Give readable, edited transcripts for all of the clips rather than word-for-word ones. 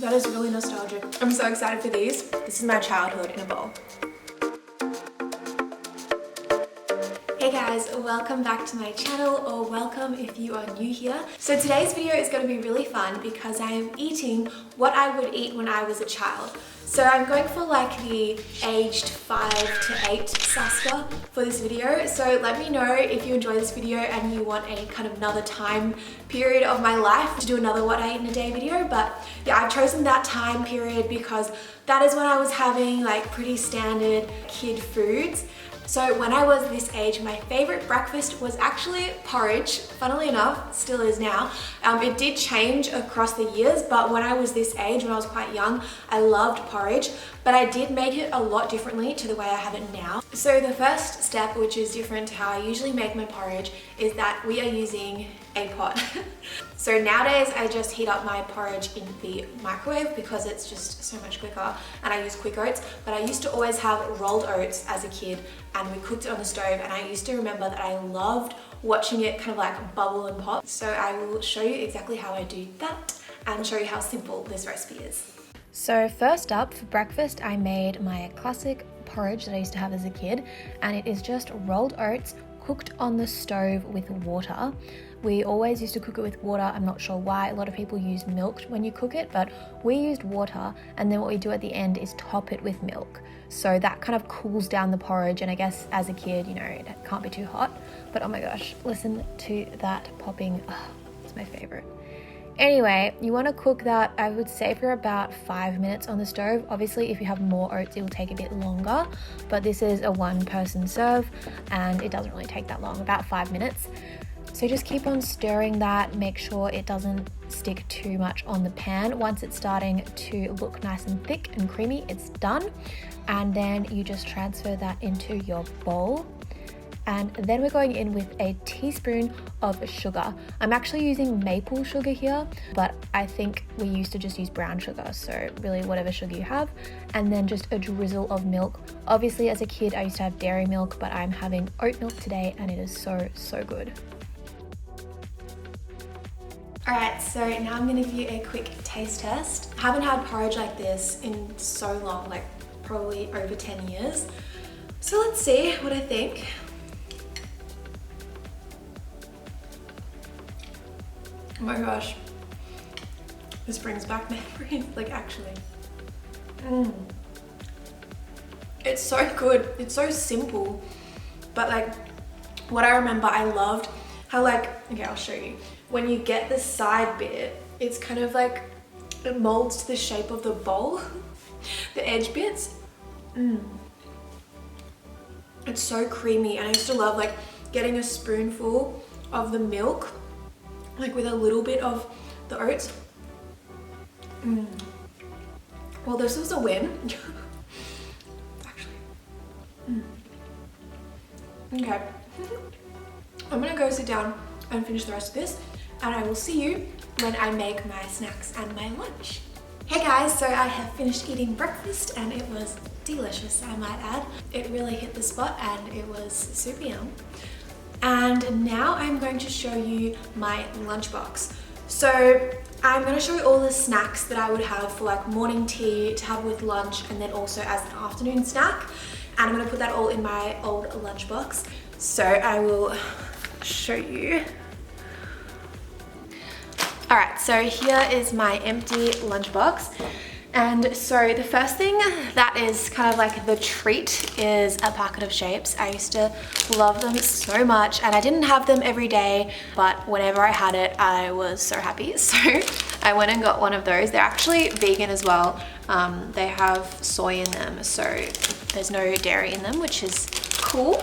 That is really nostalgic. I'm so excited for these. This is my childhood in a bowl. Hey guys, welcome back to my channel, or welcome if you are new here. So today's video is going to be really fun because I am eating what I would eat when I was a child. So I'm going for like the aged 5 to 8 Saska for this video. So let me know if you enjoy this video and you want a kind of another time period of my life to do another what I eat in a day video. But yeah, I've chosen that time period because that is when I was having like pretty standard kid foods. So when I was this age, my favorite breakfast was actually porridge. Funnily enough, still is now. It did change across the years, but when I was this age, when I was quite young, I loved porridge, but I did make it a lot differently to the way I have it now. So the first step, which is different to how I usually make my porridge, is that we are using a pot. So nowadays I just heat up my porridge in the microwave because it's just so much quicker, and I use quick oats. But I used to always have rolled oats as a kid, and we cooked it on the stove, and I used to remember that I loved watching it kind of like bubble and pop. So I will show you exactly how I do that and show you how simple this recipe is. So first up, for breakfast I made my classic porridge that I used to have as a kid, and it is just rolled oats cooked on the stove with water. We always used to cook it with water. I'm not sure why. A lot of people use milk when you cook it, but we used water, and then what we do at the end is top it with milk. So that kind of cools down the porridge, and I guess as a kid, you know, it can't be too hot. But oh my gosh, listen to that popping. Oh, it's my favorite. Anyway, you want to cook that, I would say, for about 5 minutes on the stove. Obviously, if you have more oats, it will take a bit longer, but this is a one-person serve, and it doesn't really take that long, about 5 minutes. So just keep on stirring that, make sure it doesn't stick too much on the pan. Once it's starting to look nice and thick and creamy, it's done. And then you just transfer that into your bowl. And then we're going in with a teaspoon of sugar. I'm actually using maple sugar here, but I think we used to just use brown sugar, so really whatever sugar you have. And then just a drizzle of milk. Obviously as a kid I used to have dairy milk, but I'm having oat milk today, and it is so good. Alright, so now I'm going to give you a quick taste test. I haven't had porridge like this in so long, like probably over 10 years. So let's see what I think. Oh my gosh, this brings back memories, like actually. It's so good, it's so simple, but like what I remember, I loved how like, okay, I'll show you. When you get the side bit, it's kind of like, it molds to the shape of the bowl, the edge bits. It's so creamy, and I used to love like getting a spoonful of the milk, like with a little bit of the oats. Well, this was a win. Actually. Okay. I'm gonna go sit down and finish the rest of this, and I will see you when I make my snacks and my lunch. Hey guys, so I have finished eating breakfast, and it was delicious, I might add. It really hit the spot, and it was super yum. And now I'm going to show you my lunchbox. So I'm going to show you all the snacks that I would have for like morning tea, to have with lunch, and then also as an afternoon snack. And I'm going to put that all in my old lunchbox. So I will show you. Alright, so here is my empty lunchbox. And so the first thing that is kind of like the treat is a packet of shapes. I used to love them so much, and I didn't have them every day, but whenever I had it, I was so happy. So I went and got one of those. They're actually vegan as well. They have soy in them, so there's no dairy in them, which is cool.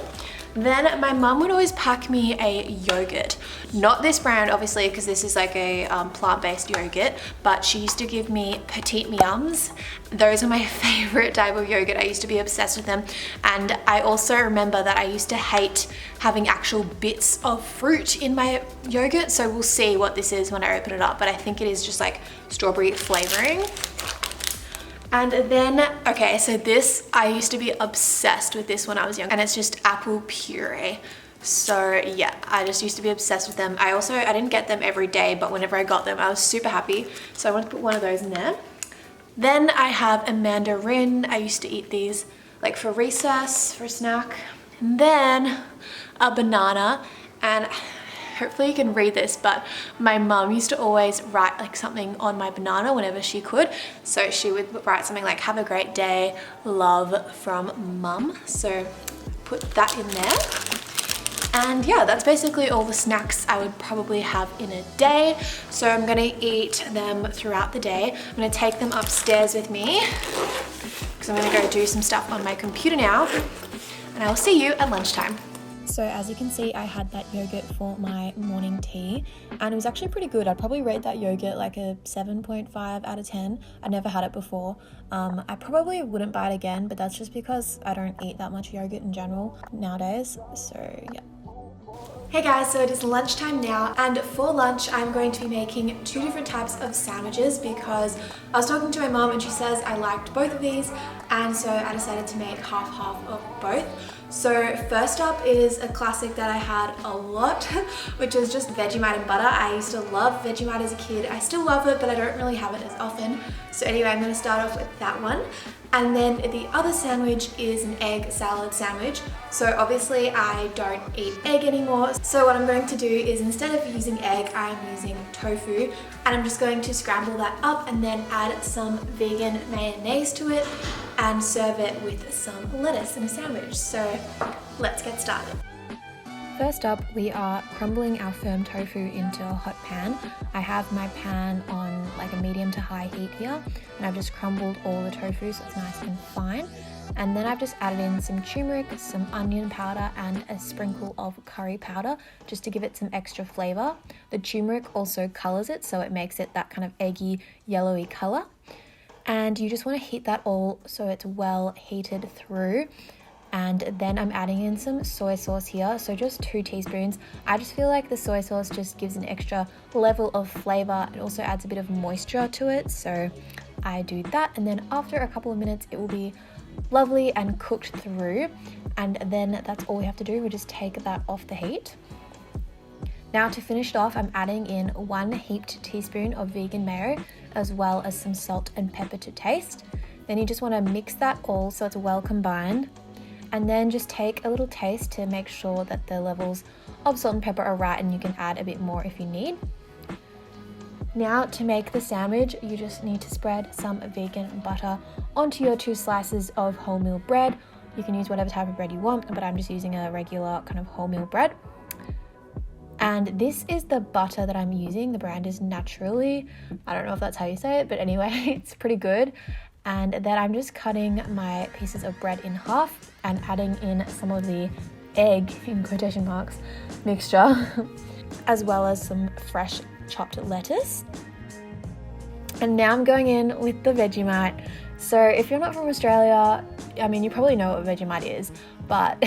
Then my mum would always pack me a yogurt. Not this brand, obviously, because this is like a plant-based yogurt, but she used to give me Petite Miums. Those are my favorite type of yogurt. I used to be obsessed with them. And I also remember that I used to hate having actual bits of fruit in my yogurt. So we'll see what this is when I open it up, but I think it is just like strawberry flavoring. And then, okay, so this, I used to be obsessed with this when I was young, and it's just apple puree. So yeah, I just used to be obsessed with them. I didn't get them every day, but whenever I got them, I was super happy. So I want to put one of those in there. Then I have a mandarin. I used to eat these like for recess, for a snack. And then a banana, and hopefully you can read this, but my mum used to always write like something on my banana whenever she could. So she would write something like, "Have a great day, love from mum." So put that in there. And yeah, that's basically all the snacks I would probably have in a day. So I'm gonna eat them throughout the day. I'm gonna take them upstairs with me because I'm gonna go do some stuff on my computer now, and I will see you at lunchtime. So as you can see, I had that yogurt for my morning tea, and it was actually pretty good. I'd probably rate that yogurt like a 7.5 out of 10. I'd never had it before. I probably wouldn't buy it again, but that's just because I don't eat that much yogurt in general nowadays. So yeah. Hey guys, so it is lunchtime now, and for lunch I'm going to be making 2 different types of sandwiches because I was talking to my mom and she says I liked both of these, and so I decided to make half of both. So first up is a classic that I had a lot, which is just Vegemite and butter. I used to love Vegemite as a kid. I still love it, but I don't really have it as often. So anyway, I'm going to start off with that one. And then the other sandwich is an egg salad sandwich. So obviously I don't eat egg anymore. So what I'm going to do is, instead of using egg, I'm using tofu. And I'm just going to scramble that up and then add some vegan mayonnaise to it and serve it with some lettuce in a sandwich. So let's get started. First up, we are crumbling our firm tofu into a hot pan. I have my pan on like a medium to high heat here, and I've just crumbled all the tofu so it's nice and fine. And then I've just added in some turmeric, some onion powder, and a sprinkle of curry powder just to give it some extra flavor. The turmeric also colors it, so it makes it that kind of eggy, yellowy color. And you just want to heat that all so it's well heated through. And then I'm adding in some soy sauce here, so just 2 teaspoons. I just feel like the soy sauce just gives an extra level of flavor. It also adds a bit of moisture to it, so I do that. And then after a couple of minutes, it will be lovely and cooked through. And then that's all we have to do. We just take that off the heat. Now to finish it off, I'm adding in 1 heaped teaspoon of vegan mayo, as well as some salt and pepper to taste. Then you just want to mix that all so it's well combined. And then just take a little taste to make sure that the levels of salt and pepper are right, and you can add a bit more if you need. Now to make the sandwich, you just need to spread some vegan butter onto your 2 slices of wholemeal bread. You can use whatever type of bread you want, but I'm just using a regular kind of wholemeal bread. And this is the butter that I'm using. The brand is Naturli. I don't know if that's how you say it, but anyway, it's pretty good. And then I'm just cutting my pieces of bread in half and adding in some of the egg, in quotation marks, mixture, as well as some fresh chopped lettuce. And now I'm going in with the Vegemite. So if you're not from Australia, I mean, you probably know what Vegemite is, but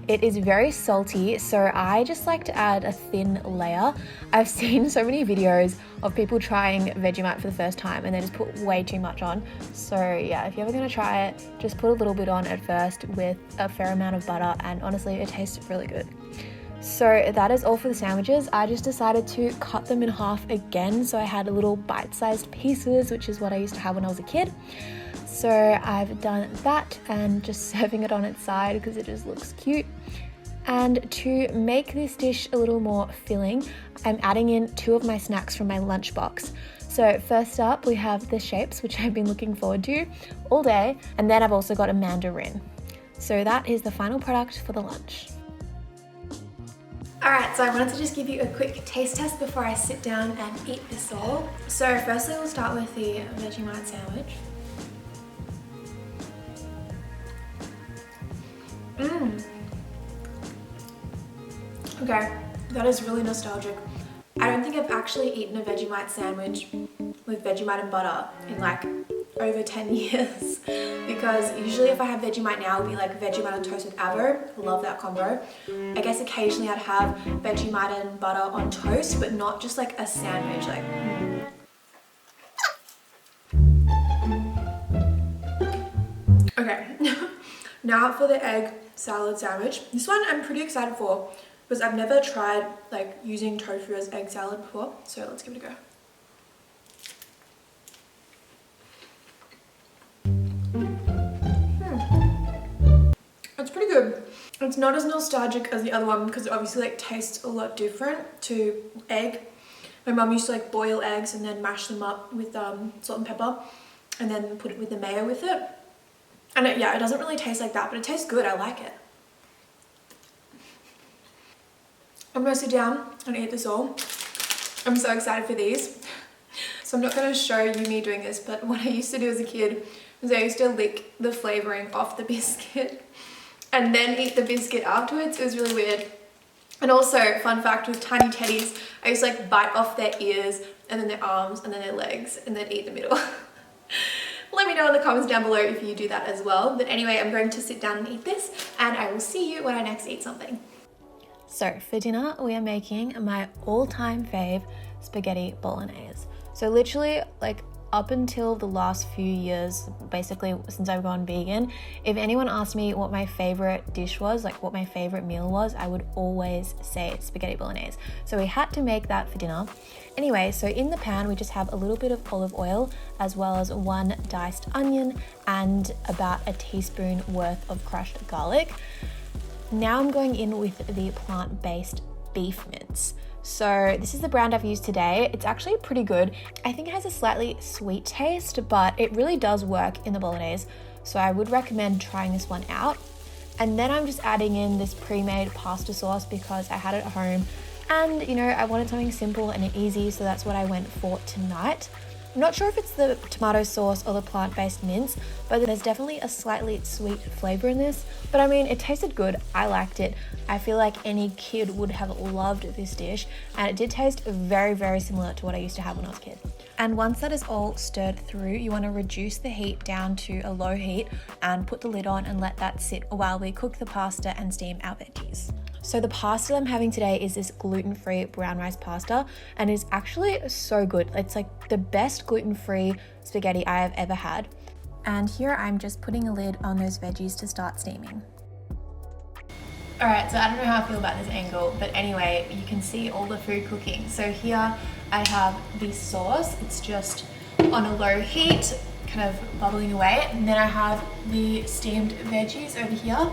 it is very salty, so I just like to add a thin layer. I've seen so many videos of people trying Vegemite for the first time and they just put way too much on. So yeah, if you're ever gonna try it, just put a little bit on at first with a fair amount of butter, and honestly, it tastes really good. So that is all for the sandwiches. I just decided to cut them in half again, so I had little bite-sized pieces, which is what I used to have when I was a kid. So I've done that and just serving it on its side because it just looks cute. And to make this dish a little more filling, I'm adding in 2 of my snacks from my lunchbox. So first up, we have the shapes, which I've been looking forward to all day. And then I've also got a mandarin. So that is the final product for the lunch. Alright, so I wanted to just give you a quick taste test before I sit down and eat this all. So firstly, we'll start with the Vegemite sandwich. Okay, that is really nostalgic. I don't think I've actually eaten a Vegemite sandwich with Vegemite and butter in like over 10 years, because usually if I have Vegemite now, it'll be like Vegemite on toast with avo. Love that combo. I guess occasionally I'd have Vegemite and butter on toast, but not just like a sandwich. Like, Okay, now for the egg salad sandwich. This one I'm pretty excited for because I've never tried like using tofu as egg salad before, so let's give it a go. It's not as nostalgic as the other one because it obviously like tastes a lot different to egg. My mum used to like boil eggs and then mash them up with salt and pepper and then put it with the mayo with it. And yeah, it doesn't really taste like that, but it tastes good. I like it. I'm gonna sit down and eat this all. I'm so excited for these. So I'm not gonna show you me doing this, but what I used to do as a kid was I used to lick the flavoring off the biscuit and then eat the biscuit afterwards. It was really weird. And also, fun fact with tiny teddies, I used to like bite off their ears and then their arms and then their legs and then eat the middle. Let me know in the comments down below if you do that as well. But anyway, I'm going to sit down and eat this and I will see you when I next eat something. So for dinner, we are making my all-time fave spaghetti bolognese. So literally like up until the last few years, basically since I've gone vegan, if anyone asked me what my favorite dish was, like what my favorite meal was, I would always say spaghetti bolognese. So we had to make that for dinner. Anyway, so in the pan, we just have a little bit of olive oil as well as 1 diced onion and about a teaspoon worth of crushed garlic. Now I'm going in with the plant-based beef mince. So this is the brand I've used today. It's actually pretty good. I think it has a slightly sweet taste, but it really does work in the bolognese. So I would recommend trying this one out. And then I'm just adding in this pre-made pasta sauce because I had it at home and you know, I wanted something simple and easy, so that's what I went for tonight. I'm not sure if it's the tomato sauce or the plant-based mince, but there's definitely a slightly sweet flavor in this. But I mean, it tasted good. I liked it. I feel like any kid would have loved this dish, and it did taste very, very similar to what I used to have when I was a kid. And once that is all stirred through, you want to reduce the heat down to a low heat and put the lid on and let that sit while we cook the pasta and steam our veggies. So the pasta I'm having today is this gluten-free brown rice pasta, and it's actually so good. It's like the best gluten-free spaghetti I have ever had. And here I'm just putting a lid on those veggies to start steaming. Alright, so I don't know how I feel about this angle, but anyway, you can see all the food cooking. So here I have the sauce. It's just on a low heat, kind of bubbling away. And then I have the steamed veggies over here.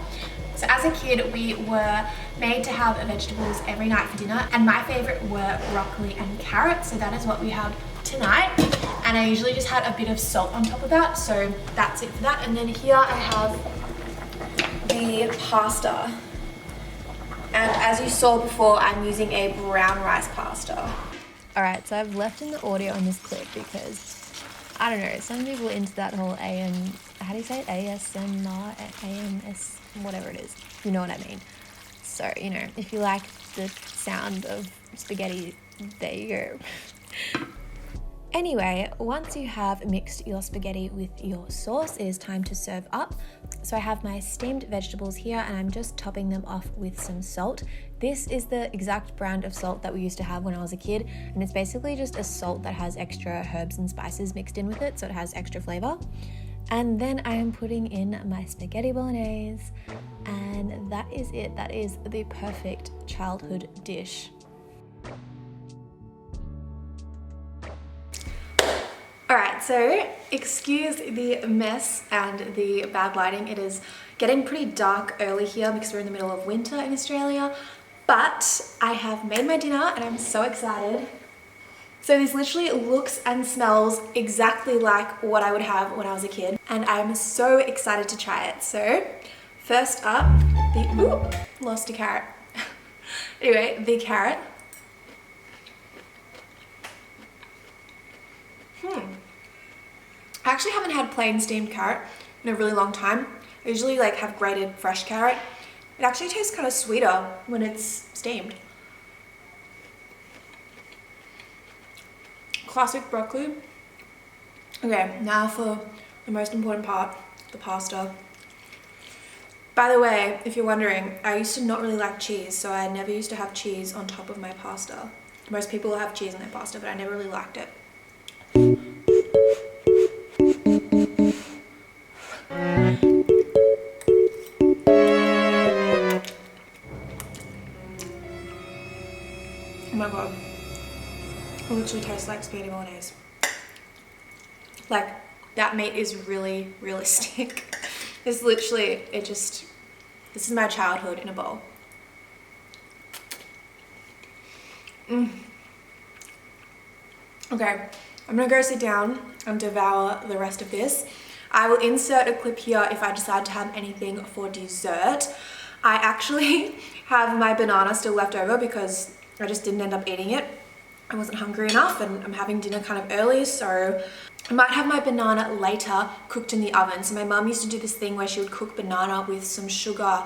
So as a kid, we were made to have vegetables every night for dinner, and my favorite were broccoli and carrots, so that is what we have tonight. And I usually just had a bit of salt on top of that, so that's it for that. And then here I have the pasta. And as you saw before, I'm using a brown rice pasta. Alright, so I've left in the audio on this clip because, I don't know, some people are into that whole how do you say it? ASMR, AMS, whatever it is. You know what I mean. So, you know, if you like the sound of spaghetti, there you go. Anyway, once you have mixed your spaghetti with your sauce, it is time to serve up. So I have my steamed vegetables here and I'm just topping them off with some salt. This is the exact brand of salt that we used to have when I was a kid, and it's basically just a salt that has extra herbs and spices mixed in with it, so it has extra flavor. And then I am putting in my spaghetti bolognese, and that is it. That is the perfect childhood dish. Alright, so excuse the mess and the bad lighting. It is getting pretty dark early here because we're in the middle of winter in Australia, but I have made my dinner and I'm so excited. So this literally looks and smells exactly like what I would have when I was a kid, and I'm so excited to try it. So first up, lost a carrot. Anyway, the carrot. I actually haven't had plain steamed carrot in a really long time. I usually like have grated fresh carrot. It actually tastes kind of sweeter when it's steamed. Classic broccoli. Okay, now for the most important part, the pasta. By the way, if you're wondering, I used to not really like cheese, so I never used to have cheese on top of my pasta. Most people have cheese on their pasta, but I never really liked it. Oh my god. It literally tastes like spaghetti bolognese. Like, that meat is really realistic. It's literally, This is my childhood in a bowl. Okay, I'm gonna go sit down and devour the rest of this. I will insert a clip here if I decide to have anything for dessert. I actually have my banana still left over because I just didn't end up eating it. I wasn't hungry enough and I'm having dinner kind of early, so I might have my banana later cooked in the oven. So my mum used to do this thing where she would cook banana with some sugar,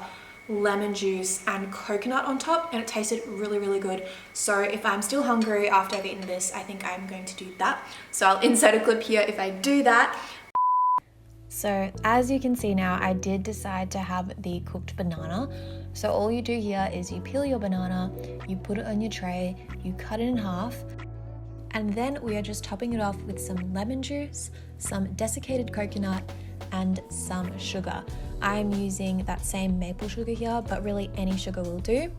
lemon juice and coconut on top, and it tasted really, really good. So if I'm still hungry after I've eaten this, I think I'm going to do that. So I'll insert a clip here if I do that. So as you can see now, I did decide to have the cooked banana. So all you do here is you peel your banana, you put it on your tray, you cut it in half, and then we are just topping it off with some lemon juice, some desiccated coconut, and some sugar. I'm using that same maple sugar here, but really any sugar will do.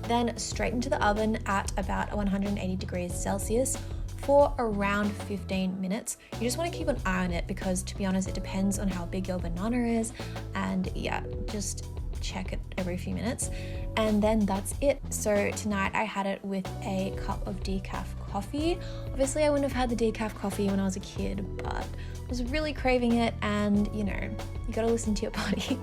Then straight into the oven at about 180 degrees Celsius for around 15 minutes. You just want to keep an eye on it because, to be honest, it depends on how big your banana is, and yeah, just check it every few minutes. And then that's it. So tonight I had it with a cup of decaf coffee. Obviously I wouldn't have had the decaf coffee when I was a kid, but I was really craving it, and you know, you gotta listen to your body.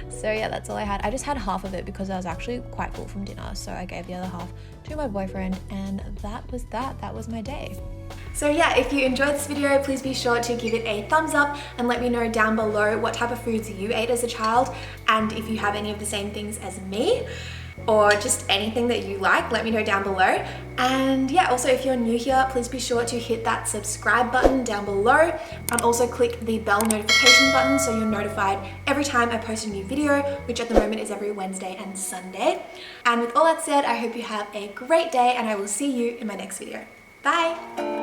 So yeah, that's all I had. I just had half of it because I was actually quite full from dinner, so I gave the other half to my boyfriend, and that was my day. So yeah, if you enjoyed this video, please be sure to give it a thumbs up and let me know down below what type of foods you ate as a child, and if you have any of the same things as me, or just anything that you like, let me know down below. And yeah, also if you're new here, please be sure to hit that subscribe button down below, and also click the bell notification button so you're notified every time I post a new video, which at the moment is every Wednesday and Sunday. And with all that said, I hope you have a great day, and I will see you in my next video. Bye!